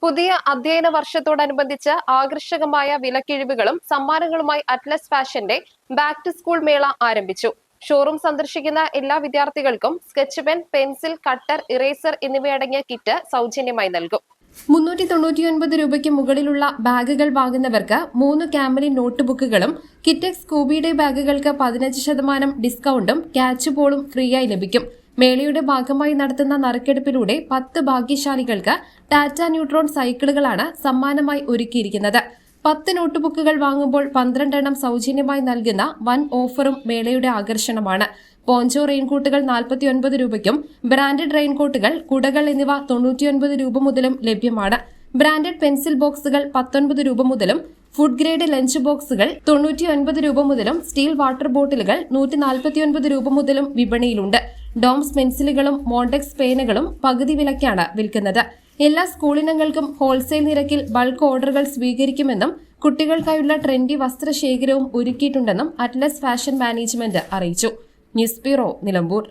പുതിയ അധ്യയന വർഷത്തോടനുബന്ധിച്ച് ആകർഷകമായ വിലക്കിഴിവുകളും സമ്മാനങ്ങളുമായി അറ്റ്ലസ് ഫാഷന്റെ ബാക്ക് ടു സ്കൂൾ മേള ആരംഭിച്ചു. ഷോറൂം സന്ദർശിക്കുന്ന എല്ലാ വിദ്യാർത്ഥികൾക്കും sketch pen, pencil, cutter, eraser എന്നിവയടങ്ങിയ കിറ്റ് സൗജന്യമായി നൽകും. 399 രൂപയ്ക്ക് മുകളിലുള്ള ബാഗുകൾ വാങ്ങുന്നവർക്ക് 3 കാമലിൻ നോട്ട് ബുക്കുകളും കിറ്റെക്സ് സ്കൂബി ഡേ ബാഗുകൾക്ക് 15% ഡിസ്കൌണ്ടും ക്യാച്ച് ബോളും ഫ്രീയായി ലഭിക്കും. മേളയുടെ ഭാഗമായി നടത്തുന്ന നറുക്കെടുപ്പിലൂടെ 10 ഭാഗ്യശാലികൾക്ക് ടാറ്റ ന്യൂട്രോൺ സൈക്കിളുകളാണ് സമ്മാനമായി ഒരുക്കിയിരിക്കുന്നത്. 10 നോട്ട് ബുക്കുകൾ വാങ്ങുമ്പോൾ 12 എണ്ണം സൗജന്യമായി നൽകുന്ന വൻ ഓഫറും മേളയുടെ ആകർഷണമാണ്. പോഞ്ചോ റെയിൻകോട്ടുകൾ 49 രൂപയ്ക്കും ബ്രാൻഡഡ് റെയിൻകോട്ടുകൾ, കുടകൾ എന്നിവ 99 രൂപ മുതലും ലഭ്യമാണ്. ബ്രാൻഡഡ് പെൻസിൽ ബോക്സുകൾ 19 രൂപ മുതലും ഫുഡ് ഗ്രേഡ് ലഞ്ച് ബോക്സുകൾ 99 രൂപ മുതലും സ്റ്റീൽ വാട്ടർ ബോട്ടിലുകൾ 149 രൂപ മുതലും വിപണിയിലുണ്ട്. ഡോംസ് പെൻസിലുകളും മോണ്ടെക്സ് പേനകളും പകുതി വിലയ്ക്കാണ് വിൽക്കുന്നത്. എല്ലാ സ്കൂളിനങ്ങൾക്കും ഹോൾസെയിൽ നിരക്കിൽ ബൾക്ക് ഓർഡറുകൾ സ്വീകരിക്കുമെന്നും കുട്ടികൾക്കായുള്ള ട്രെൻഡി വസ്ത്രശേഖരവും ഒരുക്കിയിട്ടുണ്ടെന്നും അറ്റ്ലസ് ഫാഷൻ മാനേജ്മെന്റ് അറിയിച്ചു. News bureau, Nilambur.